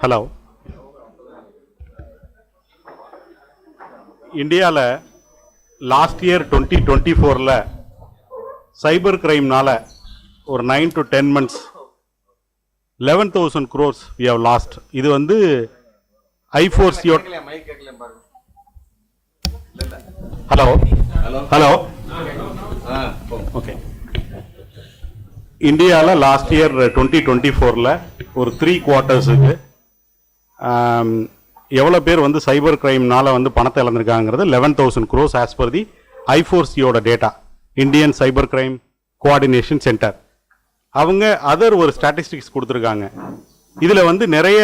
Hello. இந்தியாவில் last year 2024 சைபர் கிரைம்னால ஒரு 9 to 10 months 11,000 crores we have lost. இது வந்து I4C. Hello hello okay. இந்தியாவில் லாஸ்ட் இயர் 2024 ஒரு 3 quartersக்கு எவ்வளோ பேர் வந்து சைபர் கிரைம்னால வந்து பணத்தை இழந்திருக்காங்கிறது 11,000 crores ஆஸ் பர் தி I4Cயோட data, Indian cyber crime coordination centre. அவங்க அதர் ஒரு ஸ்டாட்டிஸ்டிக்ஸ் கொடுத்துருக்காங்க. இதில் வந்து நிறைய,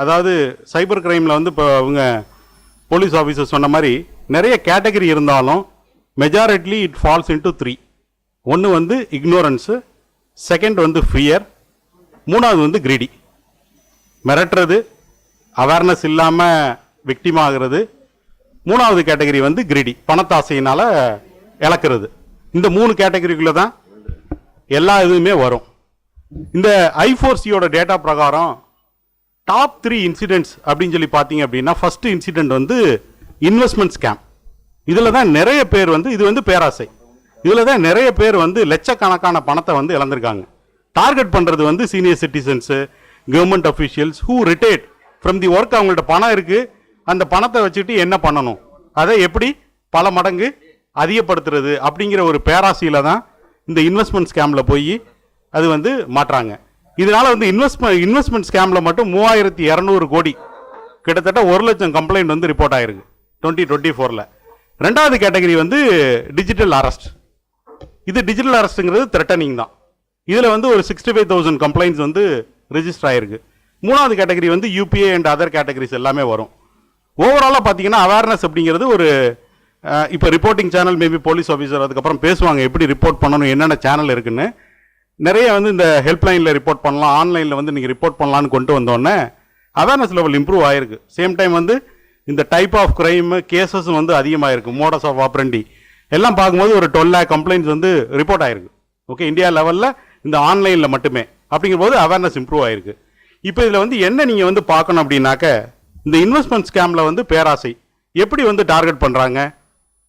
அதாவது சைபர் கிரைமில் வந்து இப்போ அவங்க போலீஸ் ஆஃபீஸர் சொன்ன மாதிரி நிறைய கேட்டகரி இருந்தாலும் மெஜாரிட்லி இட் ஃபால்ஸ் இன்டு 3. ஒன்று வந்து இக்னோரன்ஸு, செகண்ட் வந்து ஃபியர், மூணாவது வந்து கிரீடி, மிரட்டுறது, அவேர்னஸ் இல்லாமல் விக்டிம் ஆகிறது. மூணாவது கேட்டகரி வந்து கிரீடி, பணத்தாசையினால் இழக்கிறது. இந்த 3 கேட்டகரிக்குள்ளே தான் எல்லா இதுவுமே வரும். இந்த I4Cயோட டேட்டா பிரகாரம் டாப் 3 இன்சிடென்ட்ஸ் அப்படின்னு சொல்லி பார்த்தீங்க அப்படின்னா, ஃபர்ஸ்ட் இன்சிடென்ட் வந்து இன்வெஸ்ட்மெண்ட் ஸ்கேம். இதில் தான் நிறைய பேர் வந்து, இது வந்து பேராசை, இதில் தான் நிறைய பேர் வந்து லட்சக்கணக்கான பணத்தை வந்து இழந்திருக்காங்க. டார்கெட் பண்ணுறது வந்து senior citizens, government officials who retired from the work. அவங்கள்ட்ட பணம் இருக்குது, அந்த பணத்தை வச்சுட்டு என்ன பண்ணணும், அதை எப்படி பல மடங்கு அதிகப்படுத்துறது அப்படிங்கிற ஒரு பேராசையில் தான் இந்த இன்வெஸ்ட்மெண்ட் ஸ்கேமில் போய் அது வந்து மாட்டுறாங்க. இதனால வந்து இன்வெஸ்ட்மெண்ட் ஸ்கேமில் மட்டும் 3200 கோடி, கிட்டத்தட்ட 1 லட்சம் கம்ப்ளைண்ட் வந்து ரிப்போர்ட் ஆயிருக்கு 2024. ரெண்டாவது கேட்டகரி வந்து டிஜிட்டல் அரெஸ்ட். இது டிஜிட்டல் அரெஸ்ட்டுங்கிறது த்ரெட்டனிங் தான். இதில் வந்து ஒரு 65,000 கம்ப்ளைண்ட்ஸ் வந்து ரிஜிஸ்டர் ஆயிருக்கு. மூணாவது கேட்டகரி வந்து யூபிஐ அண்ட் அதர் கேட்டகரிஸ் எல்லாமே வரும். ஓவராலாக பார்த்தீங்கன்னா அவேர்னஸ் அப்படிங்கிறது ஒரு, இப்போ reporting channel maybe police officer அதுக்கப்புறம் பேசுவாங்க எப்படி ரிப்போர்ட் பண்ணணும், என்னென்ன சேனல் இருக்குன்னு. நிறைய வந்து இந்த ஹெல்ப்லைனில் ரிப்போர்ட் பண்ணலாம், ஆன்லைனில் வந்து நீங்கள் ரிப்போர்ட் பண்ணலான்னு கொண்டு வந்தோடனே அவேர்னஸ் லெவல் இம்ப்ரூவ் ஆயிருக்கு. சேம் டைம் வந்து இந்த டைப் ஆஃப் கிரைம் கேசஸும் வந்து அதிகமாகிருக்கு. மோடஸ் ஆஃப் ஆப்ரண்டி எல்லாம் பார்க்கும்போது ஒரு 12 lakh கம்ப்ளைண்ட்ஸ் வந்து ரிப்போர்ட் ஆயிருக்கு. ஓகே, இந்தியா லெவலில் இந்த ஆன்லைனில் மட்டுமே. அப்படிங்கும்போது அவேர்னஸ் இம்ப்ரூவ் ஆயிருக்கு. இப்போ இதில் வந்து என்ன நீங்கள் வந்து பார்க்கணும் அப்படின்னாக்க, இந்த இன்வெஸ்ட்மெண்ட் ஸ்கேமில் வந்து பேராசை எப்படி வந்து டார்கெட் பண்ணுறாங்க.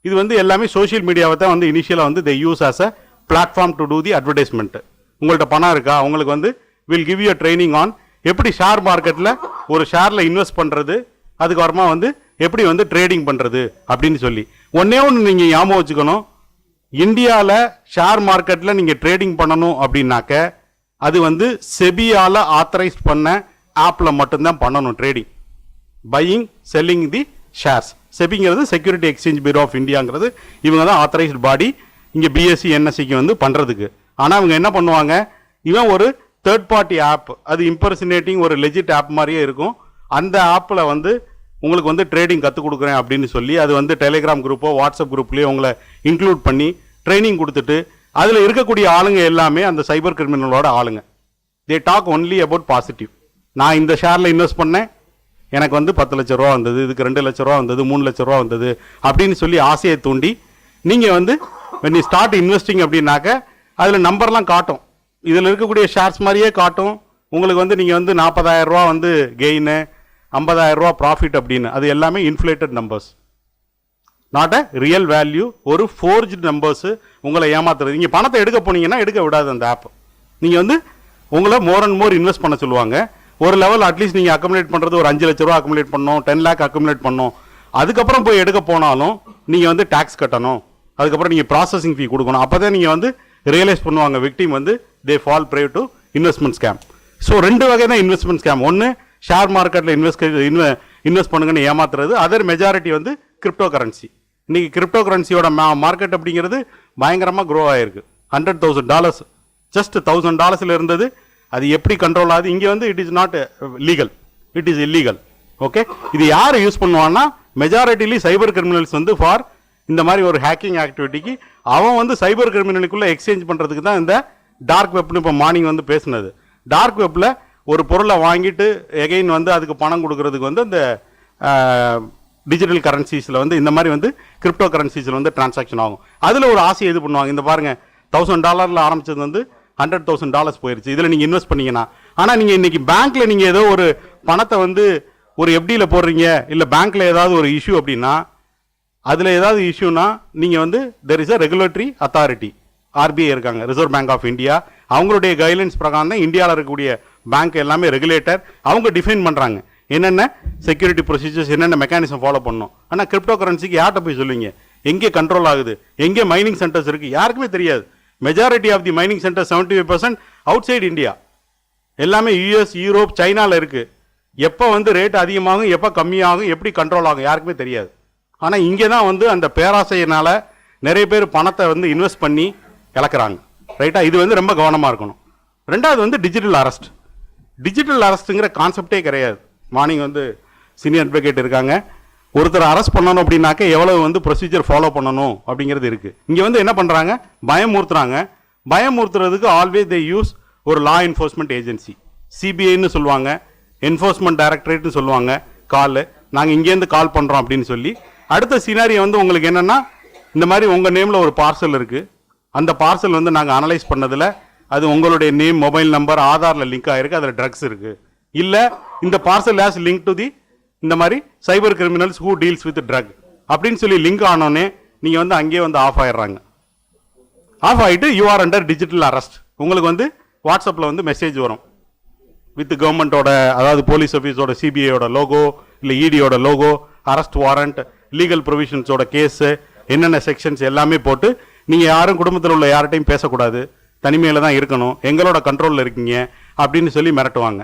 இது வந்து எல்லாமே சோஷியல் மீடியாவை தான் வந்து இனிஷியலாக வந்து they use as a platform to do the advertisement. உங்கள்கிட்ட பணம் இருக்கா, உங்களுக்கு வந்து will give you training on எப்படி ஷேர் மார்க்கெட்டில் ஒரு ஷேரில் இன்வெஸ்ட் பண்ணுறது, அதுக்கப்புறமா வந்து எப்படி வந்து ட்ரேடிங் பண்ணுறது அப்படின்னு சொல்லி. ஒன்னே ஒன்று நீங்கள் ஞாபகம் வச்சுக்கணும், இந்தியாவில் ஷேர் மார்க்கெட்டில் நீங்கள் ட்ரேடிங் பண்ணணும் அப்படின்னாக்க அது வந்து செபியால் ஆத்தரைஸ்ட் பண்ண ஆப்பில் மட்டும்தான் பண்ணணும் trading, buying selling the shares. செபிங்கிறது செக்யூரிட்டி எக்ஸ்சேஞ்ச் பியூரோ ஆஃப் இந்தியாங்கிறது, இவங்க தான் ஆத்தரைஸ்ட் பாடி இங்கே பிஎஸ்சி என்எஸ்சிக்கு வந்து பண்ணுறதுக்கு. ஆனால் அவங்க என்ன பண்ணுவாங்க, இவன் ஒரு தேர்ட் பார்ட்டி ஆப், அது இம்பர்சினேட்டிங் ஒரு லெஜிட் ஆப் மாதிரியே இருக்கும். அந்த ஆப்பில் வந்து உங்களுக்கு வந்து ட்ரேடிங் கற்றுக் கொடுக்குறேன் அப்படின்னு சொல்லி அது வந்து டெலிகிராம் குரூப்போ வாட்ஸ்அப் குரூப்லேயோ உங்களை இன்க்ளூட் பண்ணி ட்ரைனிங் கொடுத்துட்டு, அதில் இருக்கக்கூடிய ஆளுங்க எல்லாமே அந்த சைபர் கிரிமினலோட ஆளுங்க. They talk only about positive. நான் இந்த ஷேரில் இன்வெஸ்ட் பண்ணேன், எனக்கு வந்து 10 லட்ச ரூபா வந்தது, இதுக்கு 2 லட்ச ரூபா வந்தது, 3 லட்ச ரூபா வந்தது அப்படின்னு சொல்லி ஆசையை தூண்டி நீங்கள் வந்து when you start investing அப்படின்னாக்க அதில் நம்பர்லாம் காட்டும், இதில் இருக்கக்கூடிய ஷேர்ஸ் மாதிரியே காட்டும். உங்களுக்கு வந்து நீங்கள் வந்து 40,000 ரூபா வந்து கெயின், 50,000 ரூபா ப்ராஃபிட் அப்படின்னு. அது எல்லாமே inflated numbers, not a real value. ஒரு ஃபோர்ஜ்டு நம்பர்ஸு உங்களை ஏமாத்துறது. நீங்கள் பணத்தை எடுக்க போனீங்கன்னா எடுக்க விடாது அந்த ஆப். நீங்கள் வந்து உங்களை மோர் அண்ட் மோர் இன்வெஸ்ட் பண்ண சொல்லுவாங்க. ஒரு லெவல் அட்லீஸ்ட் நீங்கள் அக்குமுலேட் பண்ணுறது ஒரு 5 லட்ச ரூபா அக்குமுலேட் பண்ணணும், 10 lakh அக்குமுலேட் பண்ணணும். அதுக்கப்புறம் போய் எடுக்க போனாலும் நீங்கள் வந்து டேக்ஸ் கட்டணும், அதுக்கப்புறம் நீங்கள் ப்ராசஸிங் ஃபீ கொடுக்கணும். அப்போ தான் நீங்கள் வந்து ரியலைஸ் பண்ணுவாங்க விக்டிம் வந்து they fall pray to investment scam. So 2 வகை தான் இன்வெஸ்ட்மெண்ட் ஸ்கேம். ஒன்று ஷேர் மார்க்கெட்டில் இன்வெஸ்ட் பண்ணுங்கன்னு ஏமாத்துறது, அதர் மெஜாரிட்டி வந்து கிரிப்டோ கரன்சி. இன்றைக்கி கிரிப்டோ கரன்சியோட மார்க்கெட் அப்படிங்கிறது பயங்கரமாக க்ரோ ஆகிருக்கு. $100,000 ஜஸ்ட் $1,000 இருந்தது. அது எப்படி கண்ட்ரோல் ஆகுது? இங்கே வந்து it is not legal, it is illegal. Okay, இது யார் யூஸ் பண்ணுவான்னா மெஜாரிட்டிலி சைபர் கிரிமினல்ஸ் வந்து ஃபார் இந்த மாதிரி ஒரு ஹேக்கிங் ஆக்டிவிட்டிக்கு. அவன் வந்து சைபர் கிரிமினலுக்குள்ளே எக்ஸ்சேஞ்ச் பண்ணுறதுக்கு தான் இந்த டார்க் வெப்னு இப்போ மார்னிங் வந்து பேசுனது. டார்க் வெப்பில் ஒரு பொருளை வாங்கிட்டு எகைன் வந்து அதுக்கு பணம் கொடுக்கறதுக்கு வந்து இந்த டிஜிட்டல் கரன்சிஸில் வந்து இந்த மாதிரி வந்து கிரிப்டோ கரன்சிஸில் வந்து டிரான்சாக்ஷன் ஆகும். அதில் ஒரு ஆசையை இது பண்ணுவாங்க. இந்த பாருங்கள், $1,000 ஆரம்பிச்சது வந்து $100,000 போயிருச்சு, இதில் நீங்கள் இன்வெஸ்ட் பண்ணீங்கன்னா ஆனால் நீங்கள் இன்னைக்கு பேங்க்ல நீங்கள் ஏதோ ஒரு பணத்தை வந்து ஒரு எஃப்டியில் போடுறீங்க, இல்லை பேங்க்ல ஏதாவது ஒரு இஷ்யூ அப்படின்னா, அதில் ஏதாவது இஷ்யூனா நீங்கள் வந்து there is a regulatory authority, RBI இருக்காங்க, ரிசர்வ் பேங்க் ஆஃப் இந்தியா. அவங்களுடைய கைட்லைன்ஸ் பிரகாரம் தான் இந்தியாவில் இருக்கக்கூடிய பேங்க் எல்லாமே ரெகுலேட்டர். அவங்க டிஃபைன் பண்ணுறாங்க என்னென்ன செக்யூரிட்டி ப்ரொசீஜர்ஸ், என்னென்ன மெக்கானிசம் ஃபாலோ பண்ணணும். ஆனால் கிரிப்டோ கரன்சிக்கு யார்கிட்ட போய் சொல்லுவீங்க? எங்கே கண்ட்ரோல் ஆகுது, எங்கே மைனிங் சென்டர்ஸ் இருக்குது, யாருக்குமே தெரியாது. Majority of the mining centre 75% outside India, எல்லாமே யூஎஸ், யூரோப், சைனாவில் இருக்குது. எப்போ வந்து ரேட் அதிகமாகும், எப்போ கம்மியாகும், எப்படி கண்ட்ரோல் ஆகும், யாருக்குமே தெரியாது. ஆனால் இங்கே தான் வந்து அந்த பேராசையினால் நிறைய பேர் பணத்தை வந்து இன்வெஸ்ட் பண்ணி இழக்கிறாங்க. ரைட்டா? இது வந்து ரொம்ப கவனமாக இருக்கணும். ரெண்டாவது வந்து டிஜிட்டல் அரெஸ்ட். டிஜிட்டல் அரெஸ்ட்டுங்கிற கான்செப்டே கிடையாது. மார்னிங் வந்து சீனியர் அட்வொகேட் இருக்காங்க, ஒருத்தர் அரெஸ்ட் பண்ணணும் அப்படின்னாக்க எவ்வளவு வந்து ப்ரொசீஜர் ஃபாலோ பண்ணணும் அப்படிங்கிறது இருக்குது. இங்கே வந்து என்ன பண்ணுறாங்க, பயமுறுத்துறாங்க. பயமுறுத்துறதுக்கு ஆல்வேஸ் தே யூஸ் ஒரு லா என்ஃபோர்ஸ்மெண்ட் ஏஜென்சி, சிபிஐன்னு சொல்லுவாங்க, என்ஃபோர்ஸ்மெண்ட் டைரக்டரேட்னு சொல்லுவாங்க. கால் நாங்கள் இங்கேருந்து கால் பண்ணுறோம் அப்படின்னு சொல்லி, அடுத்த சினாரியோ வந்து உங்களுக்கு என்னென்னா, இந்த மாதிரி உங்கள் நேமில் ஒரு பார்சல் இருக்குது, அந்த பார்சல் வந்து நாங்கள் அனலைஸ் பண்ணதில் அது உங்களுடைய நேம், மொபைல் நம்பர், ஆதாரில் லிங்க் ஆகிருக்கு, அதில் ட்ரக்ஸ் இருக்குது, இல்லை இந்த parcel has link to the இந்த மாதிரி cyber criminals who deals with drug அப்படின்னு சொல்லி லிங்க் ஆனோடனே நீங்கள் வந்து அங்கேயே வந்து ஆஃப் ஆயிடுறாங்க. ஆஃப் ஆகிட்டு you are under digital arrest. உங்களுக்கு வந்து வாட்ஸ்அப்பில் வந்து மெசேஜ் வரும் வித் கவர்மெண்ட்டோட, அதாவது போலீஸ் ஆஃபீஸோட, சிபிஐயோட லோகோ, இல்லை இடியோட லோகோ, அரெஸ்ட் வாரண்ட், லீகல் ப்ரொவிஷன்ஸோட கேஸு, என்னென்ன செக்ஷன்ஸ் எல்லாமே போட்டு, நீங்கள் யாரும் குடும்பத்தில் உள்ள யார்கிட்டையும் பேசக்கூடாது, தனிமையில் தான் இருக்கணும், எங்களோட கண்ட்ரோலில் இருக்கீங்க அப்படின்னு சொல்லி மிரட்டுவாங்க.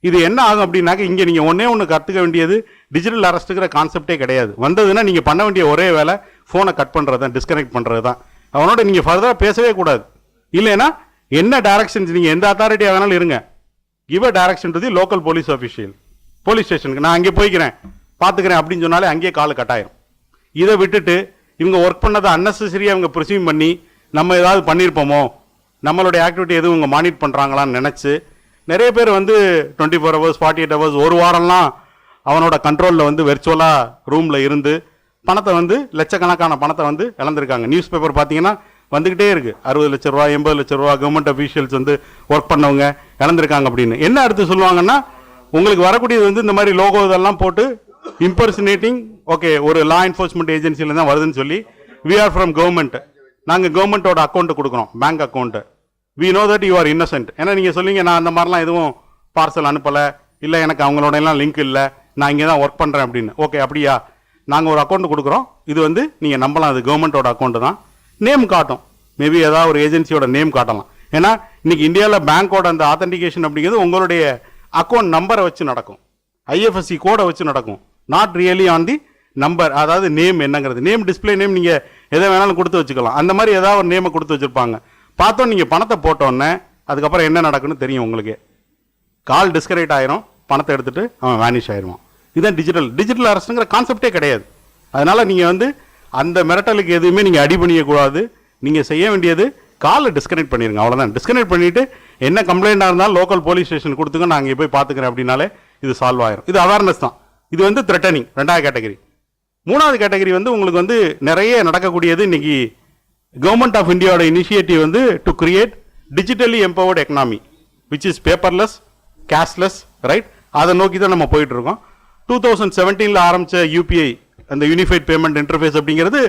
இது என்ன ஆகும் அப்படின்னாக்க, இங்கே நீங்கள் ஒன்று கற்றுக்க வேண்டியது டிஜிட்டல் அரெஸ்ட்டுங்கிற கான்செப்டே கிடையாது. வந்ததுன்னா நீங்கள் பண்ண வேண்டிய ஒரே வேலை ஃபோனை கட் பண்ணுறது தான், டிஸ்கனெக்ட் பண்ணுறது தான். அவனோட நீங்கள் ஃபர்தராக பேசவே கூடாது. இல்லைன்னா என்ன டைரக்ஷன்ஸ், நீங்கள் எந்த அத்தாரிட்டியாக வேணாலும் இருங்க, give a direction to the local police official, police ஸ்டேஷனுக்கு நான் அங்கே போய்க்கிறேன் பார்த்துக்கிறேன் அப்படின்னு சொன்னாலே அங்கேயே கால் கட்டாயிரும். இதை விட்டுட்டு இவங்க ஒர்க் பண்ணதை அன்னெசரியாக அவங்க ப்ரிசீவ் பண்ணி, நம்ம ஏதாவது பண்ணியிருப்போமோ, நம்மளுடைய ஆக்டிவிட்டி எதுவும் இவங்க மானிட் பண்ணுறாங்களான்னு நினச்சி நிறைய பேர் வந்து 24 hours 48 hours ஒரு வாரம்லாம் அவனோட கண்ட்ரோலில் வந்து வெர்ச்சுவலாக ரூமில் இருந்து பணத்தை வந்து லட்சக்கணக்கான பணத்தை வந்து இழந்திருக்காங்க. நியூஸ் பேப்பர் பார்த்தீங்கன்னா வந்துக்கிட்டே இருக்குது, 60 லட்ச ரூபா, 80 லட்ச ரூபா கவர்மெண்ட் அஃபீஷியல்ஸ் வந்து ஒர்க் பண்ணவங்க இழந்திருக்காங்க அப்படின்னு. என்ன அடுத்து சொல்லுவாங்கன்னா, உங்களுக்கு வரக்கூடியது வந்து இந்த மாதிரி லோகோ இதெல்லாம் போட்டு இம்பர்சனேட்டிங், ஓகே ஒரு லா என்ஃபோர்ஸ்மெண்ட் ஏஜென்சியில் தான் வருதுன்னு சொல்லி, வி ஆர் ஃப்ரம் கவர்மெண்ட், நாங்கள் கவர்மெண்ட்டோட அக்கௌண்ட்டு கொடுக்குறோம், bank account, we know that you are innocent. ஏன்னா நீங்கள் சொல்லுவீங்க, நான் அந்த மாதிரிலாம் எதுவும் பார்சல் அனுப்பலை, இல்லை எனக்கு அவங்களோட எல்லாம் லிங்க் இல்லை, நான் இங்கே தான் ஒர்க் பண்ணுறேன் அப்படின்னு. ஓகே அப்படியா, நாங்கள் ஒரு அக்கௌண்ட் கொடுக்குறோம், இது வந்து நீங்கள் நம்பலாம், அது கவர்மெண்ட்டோட அக்கௌண்ட்டு தான், நேம் காட்டும், மேபி ஏதாவது ஒரு ஏஜென்சியோட நேம் காட்டலாம். ஏன்னா இன்னைக்கு இந்தியாவில் பேங்க்கோட அந்த ஆத்தென்டிகேஷன் அப்படிங்கிறது உங்களுடைய அக்கௌண்ட் நம்பரை வச்சு நடக்கும், ஐஎஃப்எஸ்சி கோடை வச்சு நடக்கும், not really on the number, அதாவது நேம் என்னங்கிறது. நேம் டிஸ்பிளே நேம் நீங்கள் எதை வேணாலும் கொடுத்து வச்சுக்கலாம், அந்த மாதிரி ஏதாவது ஒரு நேமை கொடுத்து வச்சுருப்பாங்க. பார்த்தோம் நீங்கள் பணத்தை போட்டோன்னே அதுக்கப்புறம் என்ன நடக்குன்னு தெரியும் உங்களுக்கு. கால் டிஸ்கனெக்ட் ஆயிரும், பணத்தை எடுத்துகிட்டு அவன் வேனிஷ் ஆயிடுவான். இதுதான் டிஜிட்டல் அரெஸ்ட்டுங்கிற கான்செப்டே கிடையாது. அதனால் நீங்கள் வந்து அந்த மிரட்டலுக்கு எதுவுமே நீங்கள் அடி பண்ணியக்கூடாது. நீங்கள் செய்ய வேண்டியது காலை டிஸ்கனெக்ட் பண்ணிடுங்க, அவ்வளோதான். டிஸ்கனெக்ட் பண்ணிவிட்டு என்ன கம்ப்ளைண்ட்டாக இருந்தாலும் லோக்கல் போலீஸ் ஸ்டேஷன் கொடுத்துங்க, நான் அங்கே போய் பார்த்துக்கிறேன் அப்படின்னாலே இது சால்வ் ஆயிரும். இது அவேர்னஸ் தான். இது வந்து த்ரெட்டனிங், 2வது கேட்டகரி. 3வது கேட்டகரி வந்து உங்களுக்கு வந்து நிறைய நடக்கக்கூடியது. இன்னைக்கு கவர்மெண்ட் ஆஃப் இந்தியாவோட இனிஷியேட்டிவ் வந்து to create digitally empowered economy which is paperless, cashless, right? அதை நோக்கி தான் நம்ம போயிட்டு இருக்கோம். 2017 ஆரம்பித்த யூபிஐ, அந்த யூனிஃபைட் பேமெண்ட் இன்டர்ஃபேஸ் அப்படிங்கிறது,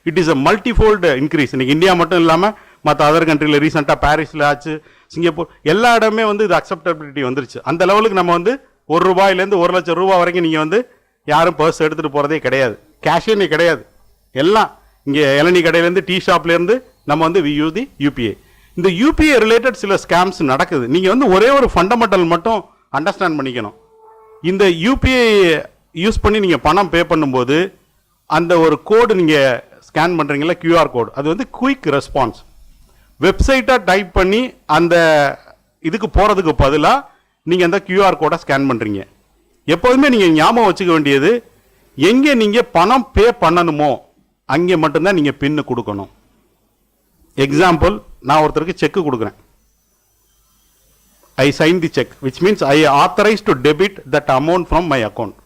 இட் இஸ் அ மல்டிஃபோல்டு இன்க்ரீஸ். இன்னைக்கு இந்தியா மட்டும் இல்லாமல் மற்ற அதர் கண்ட்ரியில் ரீசெண்டாக பாரிஸில் ஆச்சு, சிங்கப்பூர், எல்லா இடமே வந்து இது அக்செப்டபிலிட்டி வந்துருச்சு. அந்த லெவலுக்கு நம்ம வந்து ₹1 1 லட்சம் ரூபா வரைக்கும் நீங்கள் வந்து யாரும் பர்ஸ் எடுத்துகிட்டு போகிறதே கிடையாது, கேஷே நீ கிடையாது. எல்லாம் இங்கே இளநீ கடையிலேருந்து, டீ ஷாப்லேருந்து நம்ம வந்து வி யூஸ் தி யூபிஐ. இந்த யூபிஐ ரிலேட்டட் சில ஸ்கேம்ஸ் நடக்குது. நீங்கள் வந்து ஒரே ஒரு ஃபண்டமெண்டல் மட்டும் அண்டர்ஸ்டாண்ட் பண்ணிக்கணும். இந்த யூபிஐ யூஸ் பண்ணி நீங்கள் பணம் பே பண்ணும்போது அந்த ஒரு கோடு நீங்கள் ஸ்கேன் பண்ணுறீங்களா, QR கோடு, அது வந்து குயிக் ரெஸ்பான்ஸ். வெப்சைட்டாக டைப் பண்ணி அந்த இதுக்கு போகிறதுக்கு பதிலாக நீங்கள் அந்த QR கோடை ஸ்கேன் பண்ணுறீங்க. எப்போதுமே நீங்கள் ஞாபகம் வச்சுக்க வேண்டியது, எங்கே நீங்கள் பணம் பே பண்ணணுமோ அங்கே மட்டும்தான் நீங்கள் பின்னு கொடுக்கணும். எக்ஸாம்பிள், நான் ஒருத்தருக்கு செக்கு கொடுக்குறேன், I sign the cheque which means I authorise to debit that amount from my account.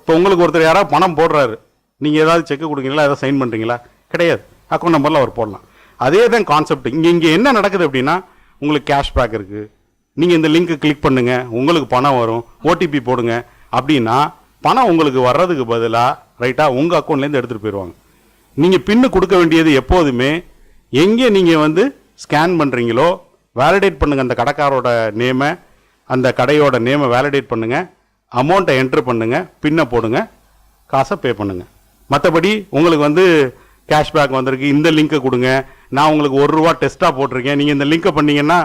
இப்போ உங்களுக்கு ஒருத்தர் யாராவது பணம் போடுறாரு, நீங்கள் ஏதாவது செக்கு கொடுக்குறீங்களா, ஏதாவது சைன் பண்ணுறீங்களா? கிடையாது, அக்கௌண்ட் நம்பரில் அவர் போடலாம். அதே தான் கான்செப்ட். இங்கே என்ன நடக்குது அப்படின்னா, உங்களுக்கு கேஷ்பேக் இருக்குது, நீங்கள் இந்த லிங்க் கிளிக் பண்ணுங்க, உங்களுக்கு பணம் வரும், ஓடிபி போடுங்க அப்படின்னா பணம் உங்களுக்கு வர்றதுக்கு பதிலாக ரைட்டாக உங்கள் அக்கௌண்ட்லேருந்து எடுத்துகிட்டு போயிடுவாங்க. நீங்கள் பின்னு கொடுக்க வேண்டியது எப்போதுமே எங்கே நீங்கள் வந்து ஸ்கேன் பண்ணுறீங்களோ வேலிடேட் பண்ணுங்கள், அந்த கடைக்காரோட நேமை, அந்த கடையோட நேமை வேலிடேட் பண்ணுங்கள், அமௌண்ட்டை என்ட்ரு பண்ணுங்கள், பின்னை போடுங்க, காசை பே பண்ணுங்கள். மற்றபடி உங்களுக்கு வந்து கேஷ்பேக் வந்திருக்கு, இந்த லிங்க்கை கொடுங்க, நான் உங்களுக்கு ₹1 டெஸ்ட்டாக போட்டிருக்கேன், நீங்கள் இந்த லிங்க்கை பண்ணீங்கன்னா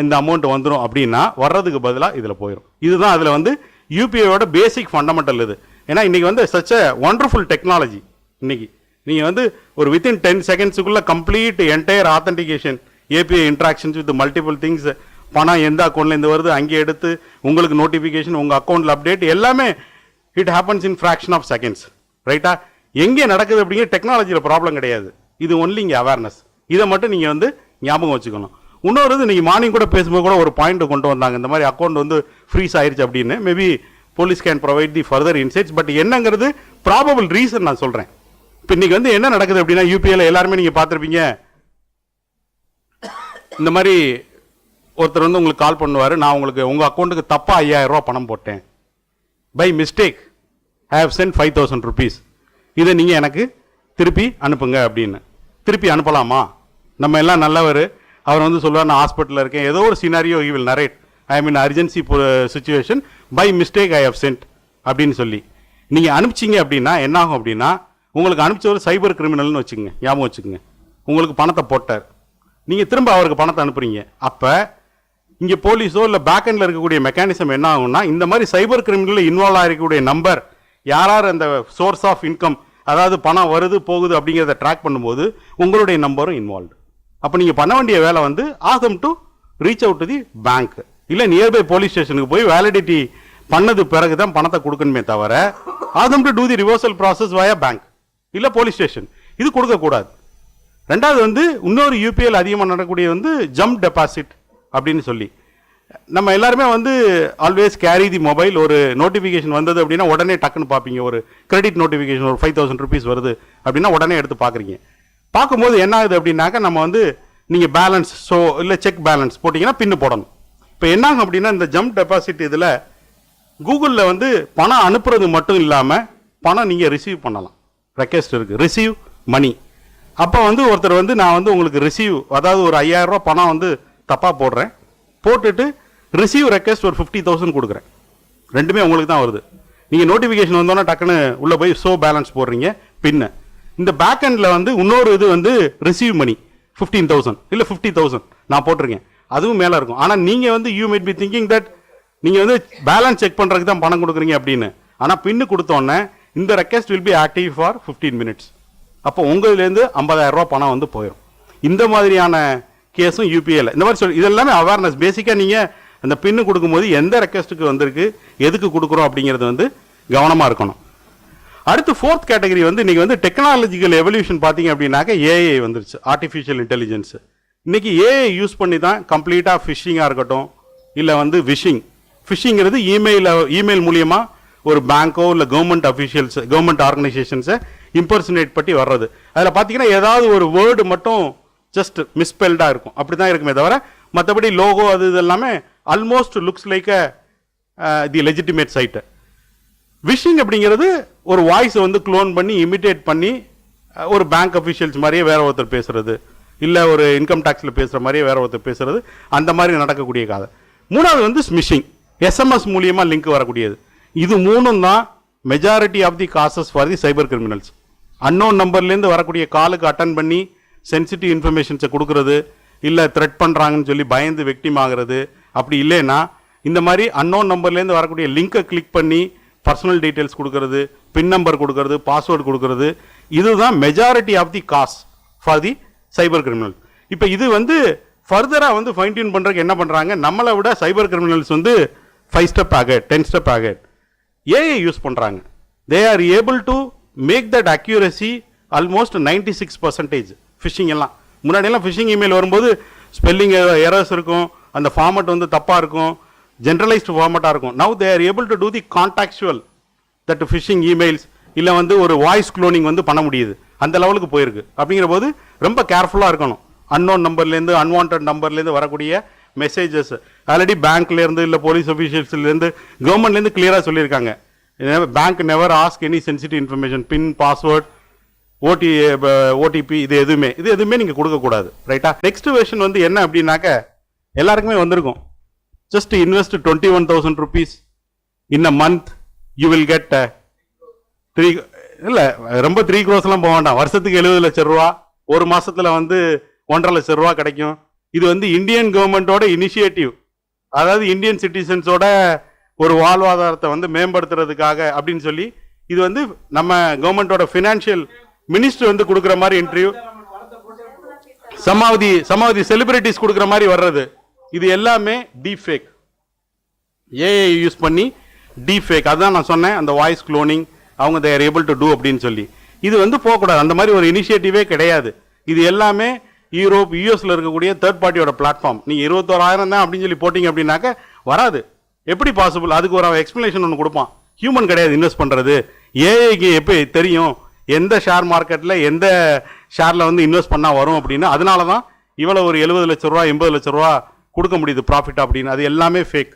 இந்த அமௌண்ட் வந்துடும் அப்படின்னா வர்றதுக்கு பதிலாக இதில் போயிடும். இதுதான் அதில் வந்து யூபிஐயோட பேசிக் ஃபண்டமெண்டல் இது. ஏன்னா இன்றைக்கி வந்து சச் அ ஒண்டர்ஃபுல் டெக்னாலஜி. இன்றைக்கி நீங்கள் வந்து ஒரு வித்தின் 10 செகண்ட்ஸுக்குள்ளே complete entire authentication API interactions with multiple things, பணம் எந்த அக்கௌண்ட்லேருந்து வருது அங்கே எடுத்து உங்களுக்கு நோட்டிஃபிகேஷன், உங்கள் அக்கௌண்ட்டில் அப்டேட் எல்லாமே it happens in fraction of seconds. ரைட்டா? எங்கே நடக்குது அப்படிங்கிற டெக்னாலஜியில் ப்ராப்ளம் கிடையாது. இது ஒன்லி இங்கே அவேர்னஸ். இதை மட்டும் நீங்கள் வந்து ஞாபகம் வச்சுக்கணும். இன்னொரு இது நீங்கள் மார்னிங் கூட பேசும்போது கூட ஒரு பாயிண்ட் கொண்டு வந்தாங்க, இந்த மாதிரி அக்கௌண்ட் வந்து ஃப்ரீஸ் ஆயிடுச்சு அப்படின்னு. Maybe police can provide the further insights. But என்னங்கிறது ப்ராபபிள் ரீசன் நான் சொல்கிறேன். இப்போ இன்றைக்கி வந்து என்ன நடக்குது அப்படின்னா யூபிஐயில் எல்லாருமே நீங்கள் பார்த்துருப்பீங்க, இந்த மாதிரி ஒருத்தர் வந்து உங்களுக்கு கால் பண்ணுவார், நான் உங்களுக்கு உங்கள் அக்கௌண்ட்டுக்கு தப்பாக ₹5000 பணம் போட்டேன், by mistake I have sent ₹5000, இதை நீங்கள் எனக்கு திருப்பி அனுப்புங்க அப்படின்னு. திருப்பி அனுப்பலாமா? நம்ம எல்லாம் நல்லவர். அவர் வந்து சொல்லுவார், நான் ஹாஸ்பிட்டலில் இருக்கேன், ஏதோ ஒரு scenario he will narrate, I mean urgency situation, by mistake I have sent அப்படின்னு சொல்லி நீங்கள் அனுப்பிச்சிங்க அப்படின்னா என்ன ஆகும் அப்படின்னா, உங்களுக்கு அனுப்பிச்ச ஒரு சைபர் கிரிமினல்னு வச்சுக்கோங்க, ஞாபகம் வச்சுக்கோங்க. உங்களுக்கு பணத்தை போட்டார், நீங்கள் திரும்ப அவருக்கு பணத்தை அனுப்புறீங்க. அப்போ இங்கே போலீஸோ இல்லை பேக்கெண்டில் இருக்கக்கூடிய மெக்கானிசம் என்ன ஆகும்னா, இந்த மாதிரி சைபர் கிரிமினலில் இன்வால்வ் ஆகிருக்கக்கூடிய நம்பர் யார் யார் அந்த சோர்ஸ் ஆஃப் இன்கம், அதாவது பணம் வருது போகுது அப்படிங்கிறத ட்ராக் பண்ணும்போது உங்களுடைய நம்பரும் இன்வால்வ்டு. அப்போ நீங்கள் பண்ண வேண்டிய வேலை வந்து ஆதம் to reach out to the bank, இல்லை நியர்பை போலீஸ் ஸ்டேஷனுக்கு போய் வேலிடிட்டி பண்ணது பிறகு தான் பணத்தை கொடுக்கணுமே தவிர ஆதம் to do the reversal process via bank இல்லை போலீஸ் ஸ்டேஷன், இது கொடுக்கக்கூடாது. ரெண்டாவது வந்து இன்னொரு யூபிஐயில் அதிகமாக நடக்கக்கூடிய வந்து ஜம்ப் டெபாசிட் அப்படின்னு சொல்லி, நம்ம எல்லாருமே வந்து ஆல்வேஸ் கேரி தி மொபைல். ஒரு நோட்டிஃபிகேஷன் வந்தது அப்படின்னா உடனே டக்குன்னு பார்ப்பீங்க. ஒரு கிரெடிட் நோட்டிஃபிகேஷன் ஒரு ₹5000 வருது அப்படின்னா உடனே எடுத்து பார்க்குறீங்க. பார்க்கும்போது என்ன ஆகுது அப்படின்னாக்கா, நம்ம வந்து நீங்கள் பேலன்ஸ் இல்லை செக் பேலன்ஸ் போட்டிங்கன்னா பின்னு போடணும். இப்போ என்ன ஆகும் அப்படின்னா, இந்த ஜம்ப் டெபாசிட் இதில் கூகுளில் வந்து பணம் அனுப்புறது மட்டும் இல்லாமல் பணம் நீங்கள் ரிசீவ் பண்ணலாம். ரெக்வெஸ்ட் இருக்குது, ரிசீவ் மணி. அப்போ வந்து ஒருத்தர் வந்து நான் வந்து உங்களுக்கு ரிசீவ், அதாவது ஒரு ₹5000 பணம் வந்து தப்பாக போடுறேன், போட்டுட்டு ரிசீவ் ரெக்வெஸ்ட் ஒரு 50,000 கொடுக்குறேன். ரெண்டுமே உங்களுக்கு தான் வருது. நீங்கள் நோட்டிஃபிகேஷன் வந்தோன்னா டக்குன்னு உள்ளே போய் ஷோ பேலன்ஸ் போடுறீங்க, பின்ன இந்த பேக் எண்டில் வந்து இன்னொரு இது வந்து ரிசீவ் மணி 15,000 இல்லை 50,000 நான் போட்டிருக்கேன், அதுவும் மேலே இருக்கும். ஆனால் நீங்கள் வந்து you might be thinking that நீங்கள் வந்து பேலன்ஸ் செக் பண்ணுறதுக்கு தான் பணம் கொடுக்குறீங்க அப்படின்னு. ஆனால் பின்னு கொடுத்தோன்னே இந்த request will be active for 15 minutes. அப்போ உங்கள்லேருந்து ₹50,000 பணம் வந்து போயிடும். இந்த மாதிரியான கேஸும் யூபிஐயில் இந்த மாதிரி இது எல்லாமே அவேர்னஸ். பேசிக்காக நீங்கள் அந்த பின்னு கொடுக்கும்போது எந்த ரெக்வெஸ்ட்டுக்கு வந்திருக்கு, எதுக்கு கொடுக்குறோம் அப்படிங்கிறது வந்து கவனமாக இருக்கணும். அடுத்து 4th கேட்டகரி வந்து இன்றைக்கி வந்து டெக்னாலஜிக்கல் எவல்யூஷன் பார்த்தீங்க அப்படின்னாக்க ஏஐ வந்துருச்சு, ஆர்டிஃபிஷியல் இன்டெலிஜென்ஸ். இன்றைக்கி ஏஐ யூஸ் பண்ணி தான் கம்ப்ளீட்டாக ஃபிஷிங்காக இருக்கட்டும், இல்லை வந்து ஃபிஷிங்கிறது இமெயில் மூலியமாக ஒரு பேங்க்கோ இல்லை கவர்மெண்ட் அஃபிஷியல்ஸ், கவர்மெண்ட் ஆர்கனைசேஷன்ஸை இம்பர்சனேட் பண்ணி வர்றது. அதில் பார்த்தீங்கன்னா ஏதாவது ஒரு வேர்டு மட்டும் ஜஸ்ட் மிஸ்பெல்டாக இருக்கும், அப்படி தான் இருக்குமே தவிர மற்றபடி லோகோ அது இது எல்லாமே almost looks like the legitimate site. Vishing அப்படிங்கிறது ஒரு வாய்ஸை வந்து க்ளோன் பண்ணி இமிட்டேட் பண்ணி ஒரு பேங்க் அஃபிஷியல்ஸ் மாதிரியே வேற ஒருத்தர் பேசுறது, இல்லை ஒரு இன்கம் டேக்ஸில் பேசுகிற மாதிரியே வேற ஒருத்தர் பேசுறது, அந்த மாதிரி நடக்கக்கூடிய கதை. மூணாவது வந்து ஸ்மிஷிங், எஸ்எம்எஸ் மூலியமாக லிங்க் வரக்கூடியது. இது மூணும் தான் majority of the causes for the cyber criminals. Unknown நம்பர்லேருந்து வரக்கூடிய காலுக்கு அட்டன் பண்ணி சென்சிட்டிவ் இன்ஃபர்மேஷன்ஸை கொடுக்கறது, இல்லை த்ரெட் பண்ணுறாங்கன்னு சொல்லி பயந்து விக்டிம் ஆகிறது. அப்படி இல்லைன்னா இந்த மாதிரி அன்னோன் நம்பர்லேருந்து வரக்கூடிய லிங்கை கிளிக் பண்ணி பர்சனல் டீட்டெயில்ஸ் கொடுக்கறது, பின் நம்பர் கொடுக்கறது, பாஸ்வேர்டு கொடுக்கறது, இதுதான் majority of the cause for the cyber criminal. இப்போ இது வந்து ஃபர்தராக வந்து ஃபைன் டியூன் பண்ணுறதுக்கு என்ன பண்ணுறாங்க, நம்மளை விட சைபர் கிரிமினல்ஸ் வந்து 5 step ahead 10 step ahead AI use பண்ணுறாங்க. They are able to make that accuracy almost 96%. Phishing எல்லாம் முன்னாடியெல்லாம் ஃபிஷிங் இமெயில் வரும்போது ஸ்பெல்லிங் எரர்ஸ் இருக்கும், அந்த ஃபார்மட் வந்து தப்பாக இருக்கும், ஜென்ரலைஸ்டு ஃபார்மட்டாக இருக்கும். Now they are able to do the contextual that phishing emails, இல்லை வந்து ஒரு வாய்ஸ் க்ளோனிங் வந்து பண்ண முடியுது, அந்த லெவலுக்கு போயிருக்கு. அப்படிங்கிற போது ரொம்ப கேர்ஃபுல்லாக இருக்கணும். அன்னோன் நம்பர்லேருந்து அன்வான்ட் நம்பர்லேருந்து வரக்கூடிய மெசேஜஸ் ஆல்ரெடி பேங்க்லேருந்து இல்லை போலீஸ் அஃபீஷியல்ஸ்லேருந்து கவர்மெண்ட்லேருந்து கிளியராக சொல்லியிருக்காங்க. Bank never ask any sensitive information, PIN, password, OTP, இது எதுவுமே நீங்கள் கொடுக்கக்கூடாது. ரைட்டா? நெக்ஸ்ட் வெர்ஷன் வந்து என்ன அப்படின்னாக்க எல்லாருக்குமே வந்திருக்கும். Just invest 21,000 rupees in a month, you will get 3 இல்லை ரொம்ப 3 crores போக வேண்டாம், வருஷத்துக்கு 70 லட்சம் ரூபா, ஒரு மாசத்துல வந்து 1.5 லட்சம் ரூபா கிடைக்கும். இது வந்து இந்தியன் கவர்மெண்டோட இனிஷியேட்டிவ், அதாவது இந்தியன் சிட்டிசன்ஸோட ஒரு வாழ்வாதாரத்தை வந்து மேம்படுத்துறதுக்காக அப்படின்னு சொல்லி இது வந்து நம்ம கவர்மெண்டோட ஃபினான்ஷியல் மினிஸ்டர் வந்து கொடுக்குற மாதிரி இன்டர்வியூ, சமாவதி செலிபிரிட்டிஸ் கொடுக்குற மாதிரி வர்றது, இது எல்லாமே டீப் ஃபேக், ஏஐ யூஸ் பண்ணி டீப் ஃபேக். அதுதான் நான் சொன்னேன், அந்த வாய்ஸ் குளோனிங் அவங்க தேர் ஏபிள் டு டூ அப்படின்னு சொல்லி. இது வந்து போகக்கூடாது, அந்த மாதிரி ஒரு இனிஷியேட்டிவே கிடையாது. இது எல்லாமே யூரோப், யூஎஸ்ல இருக்கக்கூடிய தேர்ட் பார்ட்டியோட பிளாட்ஃபார்ம். நீங்க 21,000 தான் அப்படின்னு சொல்லி போட்டீங்க அப்படின்னாக்க வராது. எப்படி பாசிபிள்? அதுக்கு ஒரு எக்ஸ்பிளனேஷன் ஒன்று கொடுப்பான். ஹியூமன் கிடையாது இன்வெஸ்ட் பண்றது, ஏஐக்கு எப்போ தெரியும் எந்த ஷேர் மார்க்கெட்ல எந்த ஷேர்ல வந்து இன்வெஸ்ட் பண்ணா வரும் அப்படின்னு. அதனால தான் இவ்வளவு ஒரு 70 லட்சம் ரூபா 80 லட்சம் ரூபா கொடுக்க முடியுது ப்ராஃபிட் அப்படின்னு. அது எல்லாமே ஃபேக்,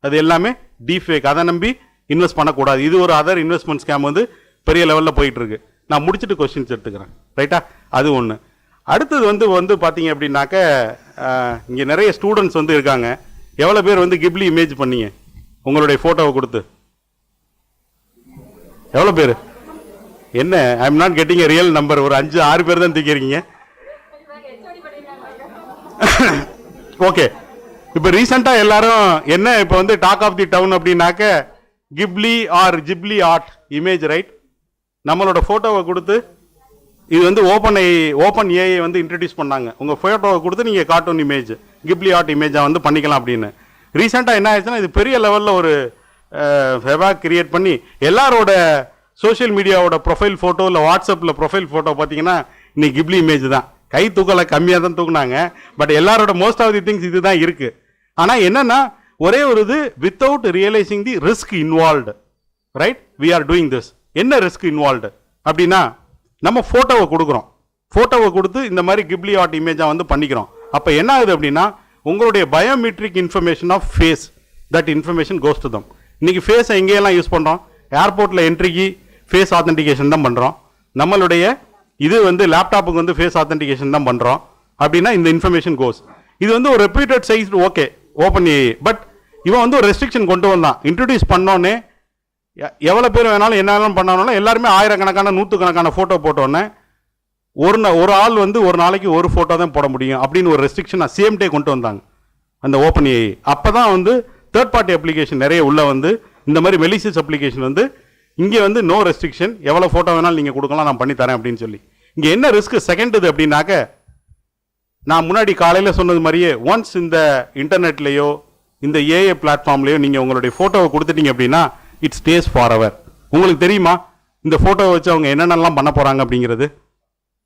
அது எல்லாமே டீப் ஃபேக். அதை நம்பி இன்வெஸ்ட் பண்ணக்கூடாது. இது ஒரு அதர் இன்வெஸ்ட்மெண்ட் ஸ்கேம் வந்து பெரிய லெவலில் போயிட்டு இருக்கு. நான் முடிச்சுட்டு கொஸ்டின்ஸ் எடுத்துக்கிறேன். ரைட்டா? அது ஒன்று. அடுத்தது வந்து பார்த்தீங்க அப்படின்னாக்க இங்கே நிறைய ஸ்டூடெண்ட்ஸ் வந்து இருக்காங்க. எவ்வளோ பேர் வந்து கிப்லி இமேஜ் பண்ணீங்க உங்களுடைய ஃபோட்டோவை கொடுத்து? எவ்வளோ பேர்? என்ன, I am not getting a real number. ஒரு 5-6 பேர் தான் தூக்கிருக்கீங்க. ஓகே, இப்போ ரீசெண்டாக எல்லாரும் என்ன இப்போ வந்து டாக் ஆஃப் தி டவுன் அப்படின்னாக்க Ghibli or Ghibli art image, right? நம்மளோட ஃபோட்டோவை கொடுத்து இது வந்து ஓப்பன் ஏஐ வந்து இன்ட்ரடியூஸ் பண்ணாங்க. உங்கள் ஃபோட்டோவை கொடுத்து நீங்கள் கார்ட்டூன் இமேஜ், கிப்லி ஆர்ட் இமேஜை வந்து பண்ணிக்கலாம் அப்படின்னு. ரீசெண்டாக என்ன ஆயிடுச்சுன்னா இது பெரிய லெவலில் ஒரு ஃபெபாக் கிரியேட் பண்ணி எல்லாரோட சோஷியல் மீடியாவோட ப்ரொஃபைல் ஃபோட்டோ இல்லை வாட்ஸ்அப்பில் ப்ரொஃபைல் ஃபோட்டோ பார்த்தீங்கன்னா இன்னைக்கு கிப்லி இமேஜ் தான். கை தூக்கலை கம்மியாக தான் தூக்குனாங்க, பட் எல்லாரோட மோஸ்ட் ஆஃப் தி திங்ஸ் இது தான் இருக்கு. ஆனால் என்னன்னா ஒரே ஒரு இது, without realising the risk involved, right? We are doing this. என்ன ரிஸ்க் இன்வால்வ்டு அப்படின்னா, நம்ம ஃபோட்டோவை கொடுக்குறோம், ஃபோட்டோவை கொடுத்து இந்த மாதிரி கிப்லி ஆர்ட் இமேஜாக வந்து பண்ணிக்கிறோம். அப்போ என்ன ஆகுது அப்படின்னா உங்களுடைய biometric information of face, that information goes to them. இன்னைக்கு ஃபேஸை எங்கேயெல்லாம் யூஸ் பண்ணுறோம்? ஏர்போர்ட்டில் என்ட்ரிக்கு ஃபேஸ் ஆத்தென்டிகேஷன் தான் பண்ணுறோம். நம்மளுடைய இது வந்து லேப்டாப்புக்கு வந்து ஃபேஸ் ஆத்தென்டிகேஷன் தான் பண்ணுறோம். அப்படின்னா இந்த இன்ஃபர்மேஷன் கோஸ். இது வந்து ஒரு reputed size, okay, open AI. But இவன் வந்து ஒரு ரெஸ்ட்ரிக்ஷன் கொண்டு வந்தான். இன்ட்ரடியூஸ் பண்ணோன்னே எவ்வளோ பேர் வேணாலும் என்ன வேணாலும் பண்ணாலும் எல்லாருமே ஆயிரக்கணக்கான 100கணக்கான ஃபோட்டோ போட்டோன்னே ஒரு ஆள் வந்து ஒரு நாளைக்கு ஒரு ஃபோட்டோ தான் போட முடியும் அப்படின்னு ஒரு ரெஸ்ட்ரிக்ஷன் சேம் டே கொண்டு வந்தாங்க அந்த ஓப்பன் ஏஐ. அப்போ தான் வந்து தேர்ட் பார்ட்டி அப்ளிகேஷன் நிறைய உள்ள வந்து இந்த மாதிரி மெலிசியஸ் அப்ளிகேஷன் வந்து இங்கே வந்து நோ ரெஸ்ட்ரிக்ஷன், எவ்வளோ ஃபோட்டோ வேணாலும் நீங்கள் கொடுக்கலாம், நான் பண்ணி தரேன் அப்படின்னு சொல்லி. இங்கே என்ன ரிஸ்க் செகண்ட் இது அப்படின்னாக்க, நான் முன்னாடி காலையில் சொன்னது மாதிரியே ஒன்ஸ் இந்த இன்டர்நெட்லேயோ இந்த ஏஐ பிளாட்ஃபார்ம்லேயோ நீங்கள் உங்களுடைய ஃபோட்டோவை கொடுத்துட்டீங்க அப்படின்னா இட் ஸ்டேஸ் ஃபார் எவர். உங்களுக்கு தெரியுமா இந்த ஃபோட்டோவை வச்சு அவங்க என்னென்னலாம் பண்ண போகிறாங்க அப்படிங்கிறது?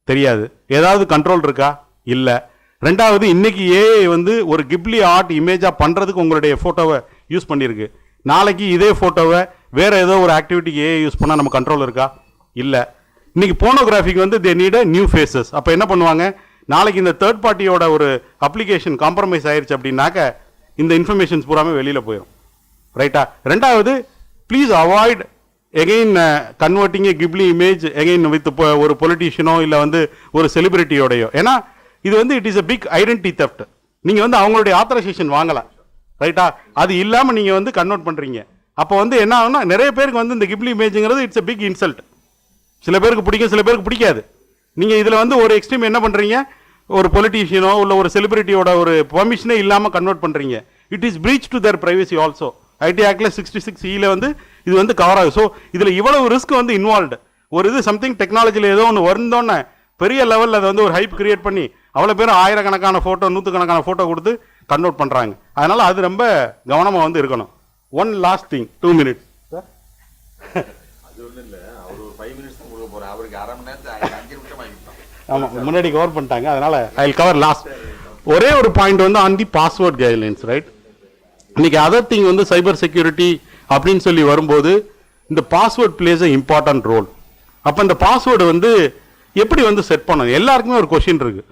தெரியாது. ஏதாவது கண்ட்ரோல் இருக்கா? இல்லை. ரெண்டாவது, இன்னைக்கு ஏஐ வந்து ஒரு கிப்லி ஆர்ட் இமேஜாக பண்ணுறதுக்கு உங்களுடைய ஃபோட்டோவை யூஸ் பண்ணியிருக்கு. நாளைக்கு இதே ஃபோட்டோவை வேற ஏதோ ஒரு ஆக்டிவிட்டிக்கு ஏஐ யூஸ் பண்ணால் நம்ம கண்ட்ரோல் இருக்கா? இல்லை. இன்னைக்கு போனோகிராஃபிக்கு வந்து தே நீட் நியூ ஃபேஸஸ். அப்போ என்ன பண்ணுவாங்க? நாளைக்கு இந்த தேர்ட் பார்ட்டியோட ஒரு அப்ளிகேஷன் காம்ப்ரமைஸ் ஆயிடுச்சு அப்படின்னாக்க இந்த இன்ஃபர்மேஷன்ஸ் பூராமே வெளியில் போயிடும். ரைட்டா? ரெண்டாவது, please avoid again converting a Ghibli image again with ஒரு பொலிட்டீஷியனோ இல்லை வந்து ஒரு செலிபிரிட்டியோடையோ. ஏன்னா இது வந்து it is a big identity theft. நீங்கள் வந்து அவங்களுடைய ஆத்தரைசேஷன் வாங்கலாம். ரைட்டா? அது இல்லாமல் நீங்கள் வந்து கன்வெர்ட் பண்ணுறீங்க. அப்போ வந்து என்ன ஆகும்னா நிறைய பேருக்கு வந்து இந்த கிப்லி இமேஜுங்கிறது இட்ஸ் அ பிக் இன்சல்ட். சில பேருக்கு பிடிக்கும், சில பேருக்கு பிடிக்காது. நீங்கள் இதில் வந்து ஒரு எக்ஸ்ட்ரீம் என்ன பண்ணுறீங்க? ஒரு பொலிட்டீஷியனோ இல்லை ஒரு செலிபிரிட்டியோட ஒரு பெர்மிஷனே இல்லாமல் கன்வெர்ட் பண்ணுறீங்க. It is breach to their privacy also. IT ஆக்ட்ல 66E வந்து இது வந்து கவர் ஆகுது. ஸோ இதில் இவ்வளவு ரிஸ்க் வந்து இன்வால்வ்டு. ஒரு இது சம்திங் டெக்னாலஜியில் ஏதோ ஒன்று வருந்தோன்னே பெரிய லெவலில் அதை வந்து ஒரு ஹைப் கிரியேட் பண்ணி அவ்வளோ பேரும் ஆயிரக்கணக்கான ஃபோட்டோ 100கணக்கான ஃபோட்டோ கொடுத்து கன்வெர்ட் பண்ணுறாங்க. அதனால் அது ரொம்ப கவனமாக வந்து இருக்கணும். One last thing, 2 minutes. ஆமாம், முன்னாடி கவர் பண்ணிட்டாங்க, அதனால் ஐ வில் கவர் லாஸ்ட். ஒரே ஒரு பாயிண்ட் வந்து on the password guidelines, right? இன்னைக்கு அதர் திங் வந்து சைபர் செக்யூரிட்டி அப்படின்னு சொல்லி வரும்போது இந்த password plays a important role. அப்போ இந்த பாஸ்வேர்டு வந்து எப்படி வந்து செட் பண்ணணும்? எல்லாருக்குமே ஒரு கொஸ்டின் இருக்கு.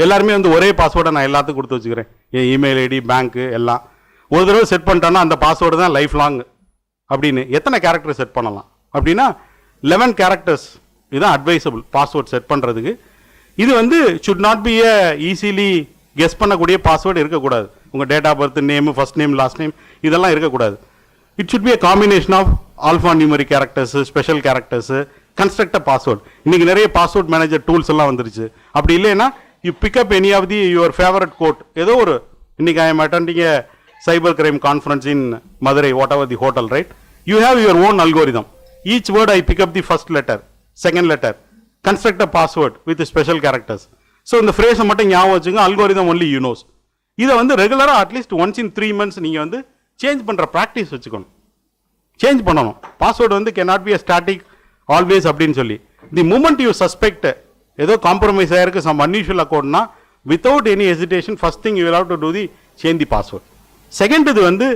எல்லாருமே வந்து ஒரே பாஸ்வேர்டை நான் எல்லாத்துக்கும் கொடுத்து வச்சுக்கிறேன், என் இமெயில் ஐடி, பேங்க்கு எல்லாம். ஒரு தடவை செட் பண்ணிட்டோன்னா அந்த பாஸ்வேர்டு தான் லைஃப் லாங் அப்படின்னு எத்தனை கேரக்டர் செட் பண்ணலாம் அப்படின்னா 11 கேரக்டர்ஸ் இதுதான் அட்வைசபிள் பாஸ்வேர்ட் செட் பண்ணுறதுக்கு. இது வந்து should not be a easily guess பண்ணக்கூடிய பாஸ்வேர்டு இருக்கக்கூடாது. உங்கள் date of birth, name, first name, last name இதெல்லாம் இருக்கக்கூடாது. It should be a combination of alpha numeric characters, special characters, construct password. இன்னைக்கு நிறைய பாஸ்வேர்ட் மேனேஜர் டூல்ஸ் எல்லாம் வந்துருச்சு. அப்படி இல்லைன்னா you pick up any of the your favourite code. ஏதோ ஒரு இன்னைக்கு I am attending a cyber crime conference in Madurai, whatever the hotel, right? You have your own algorithm. Each word I pick up the first letter, second letter, construct a password with special characters. So இந்த phrase மட்டும் ஞாபகம் வச்சுங்க, algorithm only you knows. இதை வந்து ரெகுலரா at least once in 3 months நீங்க வந்து change பண்ற ப்ராக்டிஸ் வச்சுக்கணும், சேஞ்ச் பண்ணணும். பாஸ்வேர்டு வந்து cannot be a static always அப்படின்னு சொல்லி தி மூமெண்ட் யூ சஸ்பெக்ட் ஏதோ காம்ப்ரமைஸ் ஆயிருக்கு சம் அன்யூஷுவல் அக்கௌண்ட்னா without any hesitation first thing you will have to do the change the password. Second, இது வந்து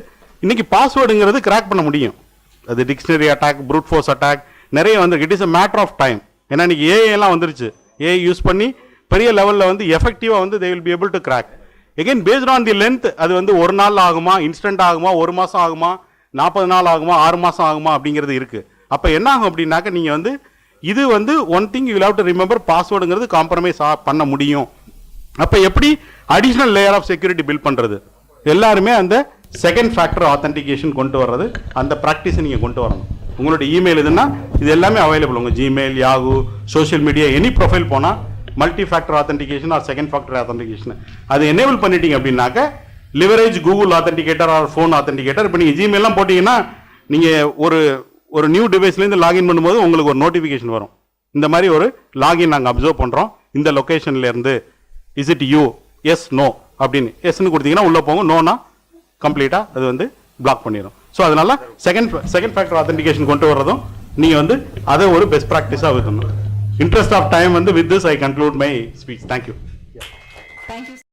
இன்னைக்கு பாஸ்வேர்டுங்கிறது கிராக் பண்ண முடியும். அது dictionary attack, brute force attack நிறைய வந்து it is a matter of time. ஏன்னா இன்னைக்கு ஏஐ எல்லாம் வந்துருச்சு. ஏஐ யூஸ் பண்ணி பெரிய லெவலில் வந்து எஃபெக்டிவாக வந்து they will be able to crack. Again based on the length, அது வந்து ஒரு நாள் ஆகுமா, இன்ஸ்டன்ட் ஆகுமா, ஒரு மாதம் ஆகுமா, 40 நாள் ஆகுமா, 6 மாதம் ஆகுமா அப்படிங்கிறது இருக்குது. அப்போ என்ன ஆகும் அப்படின்னாக்க நீங்கள் வந்து இது வந்து one thing you will have to remember, பாஸ்வேர்டுங்கிறது காம்ப்ரமைஸ் பண்ண முடியும். அப்போ எப்படி additional layer of security build பண்ணுறது, எல்லாருமே அந்த செகண்ட் ஃபேக்டர் ஆத்தென்டிகேஷன் கொண்டு வர்றது, அந்த ப்ராக்டிஸை நீங்கள் கொண்டு வரணும். உங்களோட இமெயில் இதுன்னா இது எல்லாமே அவைலபிள். உங்கள் Gmail, Yahoo, social media, any profile போனால் multi factor authentication or second factor authentication அது எனேபிள் பண்ணிட்டீங்க அப்படின்னாக்க leverage Google authenticator or phone authenticator. இப்போ நீங்கள் ஜிமெயிலாம் போட்டிங்கன்னா நீங்கள் ஒரு நியூ டிவைஸ்லேருந்து லாகின் பண்ணும்போது உங்களுக்கு ஒரு நோட்டிஃபிகேஷன் வரும். இந்த மாதிரி ஒரு லாகின் நாங்கள் அப்சர்வ் பண்ணுறோம் இந்த லொக்கேஷன்லேருந்து, is it you, yes no அப்படின்னு எஸ்ன்னு கொடுத்தீங்கன்னா உள்ளே போங்க, நோனா கம்ப்ளீட்டாக அது வந்து பிளாக் பண்ணிடும். ஸோ அதனால செகண்ட் ஃபேக்டர் ஆத்தென்டிகேஷன் கொண்டு வர்றதும் நீங்கள் வந்து அதை ஒரு பெஸ்ட் ப்ராக்டிஸாக வைக்கணும். இன்ட்ரெஸ்ட் ஆஃப் டைம் வந்து with this I conclude my speech. Thank you.